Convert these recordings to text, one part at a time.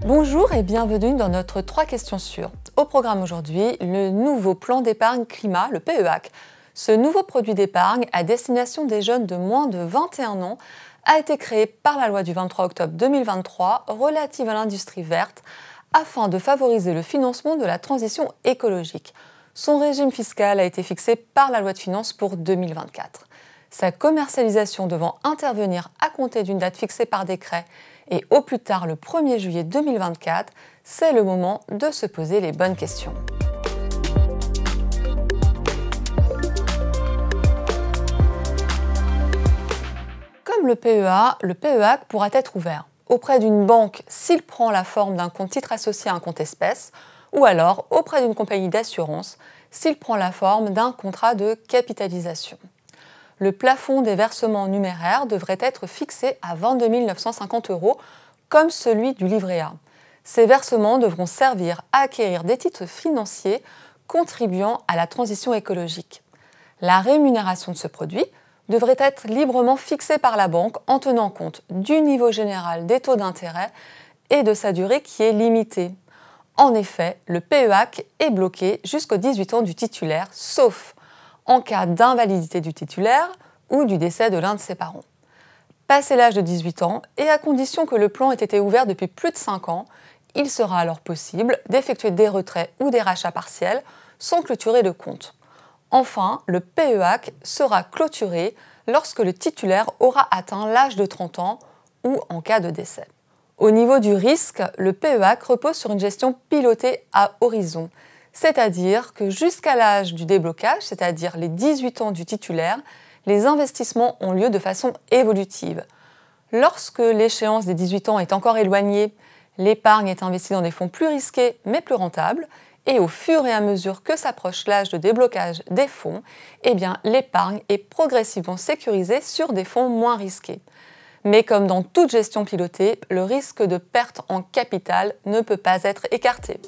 Bonjour et bienvenue dans notre 3 questions sûres. Au programme aujourd'hui, le nouveau plan d'épargne climat, le PEAC. Ce nouveau produit d'épargne à destination des jeunes de moins de 21 ans a été créé par la loi du 23 octobre 2023 relative à l'industrie verte afin de favoriser le financement de la transition écologique. Son régime fiscal a été fixé par la loi de finances pour 2024. Sa commercialisation devant intervenir à compter d'une date fixée par décret et au plus tard le 1er juillet 2024, c'est le moment de se poser les bonnes questions. Comme le PEA, le PEAC pourra être ouvert auprès d'une banque s'il prend la forme d'un compte titre associé à un compte espèce, ou alors auprès d'une compagnie d'assurance s'il prend la forme d'un contrat de capitalisation. Le plafond des versements en numéraire devrait être fixé à 22 950 €, comme celui du livret A. Ces versements devront servir à acquérir des titres financiers contribuant à la transition écologique. La rémunération de ce produit devrait être librement fixée par la banque en tenant compte du niveau général des taux d'intérêt et de sa durée qui est limitée. En effet, le PEAC est bloqué jusqu'aux 18 ans du titulaire, sauf en cas d'invalidité du titulaire ou du décès de l'un de ses parents. Passé l'âge de 18 ans, et à condition que le plan ait été ouvert depuis plus de 5 ans, il sera alors possible d'effectuer des retraits ou des rachats partiels sans clôturer le compte. Enfin, le PEAC sera clôturé lorsque le titulaire aura atteint l'âge de 30 ans ou en cas de décès. Au niveau du risque, le PEAC repose sur une gestion pilotée à horizon, c'est-à-dire que jusqu'à l'âge du déblocage, c'est-à-dire les 18 ans du titulaire, les investissements ont lieu de façon évolutive. Lorsque l'échéance des 18 ans est encore éloignée, l'épargne est investie dans des fonds plus risqués mais plus rentables, et au fur et à mesure que s'approche l'âge de déblocage des fonds, l'épargne est progressivement sécurisée sur des fonds moins risqués. Mais comme dans toute gestion pilotée, le risque de perte en capital ne peut pas être écarté.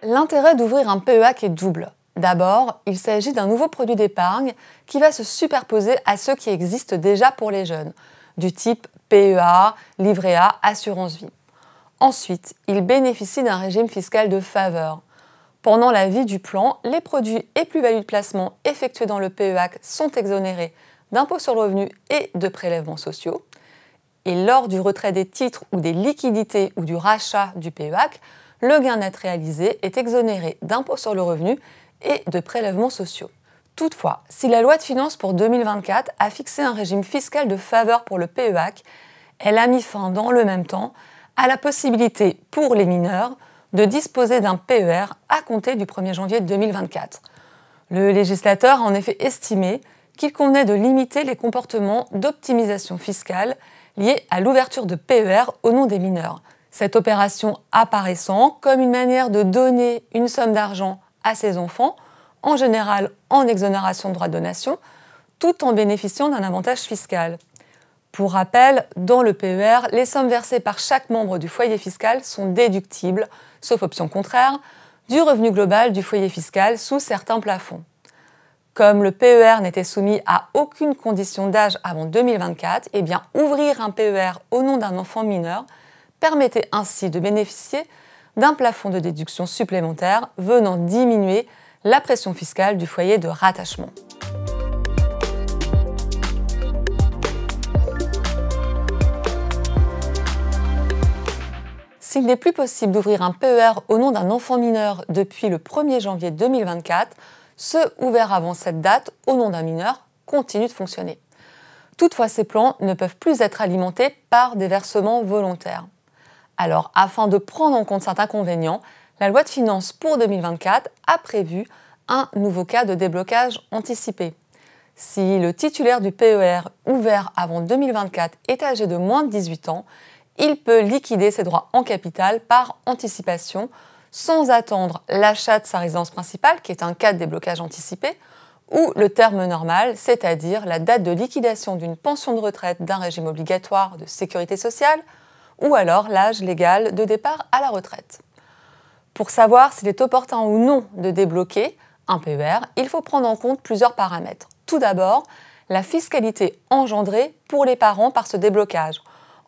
L'intérêt d'ouvrir un PEAC est double. D'abord, il s'agit d'un nouveau produit d'épargne qui va se superposer à ceux qui existent déjà pour les jeunes, du type PEA, livret A, assurance vie. Ensuite, il bénéficie d'un régime fiscal de faveur. Pendant la vie du plan, les produits et plus-values de placement effectués dans le PEAC sont exonérés d'impôts sur le revenu et de prélèvements sociaux. Et lors du retrait des titres ou des liquidités ou du rachat du PEAC, le gain net réalisé est exonéré d'impôts sur le revenu et de prélèvements sociaux. Toutefois, si la loi de finances pour 2024 a fixé un régime fiscal de faveur pour le PEAC, elle a mis fin dans le même temps à la possibilité pour les mineurs de disposer d'un PER à compter du 1er janvier 2024. Le législateur a en effet estimé qu'il convenait de limiter les comportements d'optimisation fiscale liés à l'ouverture de PER au nom des mineurs. Cette opération apparaissant comme une manière de donner une somme d'argent à ses enfants, en général en exonération de droits de donation, tout en bénéficiant d'un avantage fiscal. Pour rappel, dans le PER, les sommes versées par chaque membre du foyer fiscal sont déductibles, sauf option contraire, du revenu global du foyer fiscal sous certains plafonds. Comme le PER n'était soumis à aucune condition d'âge avant 2024, ouvrir un PER au nom d'un enfant mineur permettait ainsi de bénéficier d'un plafond de déduction supplémentaire venant diminuer la pression fiscale du foyer de rattachement. S'il n'est plus possible d'ouvrir un PER au nom d'un enfant mineur depuis le 1er janvier 2024, ceux ouverts avant cette date au nom d'un mineur continuent de fonctionner. Toutefois, ces plans ne peuvent plus être alimentés par des versements volontaires. Alors, afin de prendre en compte cet inconvénient, la loi de finances pour 2024 a prévu un nouveau cas de déblocage anticipé. Si le titulaire du PER ouvert avant 2024 est âgé de moins de 18 ans, il peut liquider ses droits en capital par anticipation sans attendre l'achat de sa résidence principale, qui est un cas de déblocage anticipé, ou le terme normal, c'est-à-dire la date de liquidation d'une pension de retraite d'un régime obligatoire de sécurité sociale ou alors l'âge légal de départ à la retraite. Pour savoir s'il est opportun ou non de débloquer un PER, il faut prendre en compte plusieurs paramètres. Tout d'abord, la fiscalité engendrée pour les parents par ce déblocage.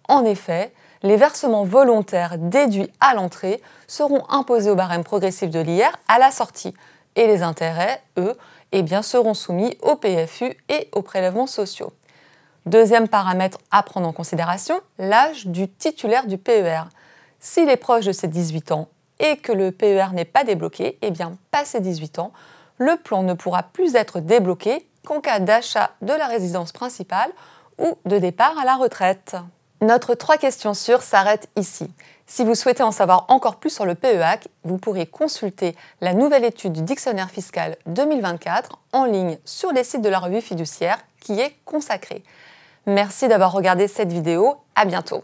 En effet, les versements volontaires déduits à l'entrée seront imposés au barème progressif de l'IR à la sortie et les intérêts, eux, seront soumis au PFU et aux prélèvements sociaux. Deuxième paramètre à prendre en considération, l'âge du titulaire du PER. S'il est proche de ses 18 ans et que le PER n'est pas débloqué, passé 18 ans, le plan ne pourra plus être débloqué qu'en cas d'achat de la résidence principale ou de départ à la retraite. Notre 3 questions sûres s'arrête ici. Si vous souhaitez en savoir encore plus sur le PEAC, vous pourrez consulter la nouvelle étude du dictionnaire fiscal 2024 en ligne sur les sites de la revue fiduciaire qui est consacrée. Merci d'avoir regardé cette vidéo, à bientôt.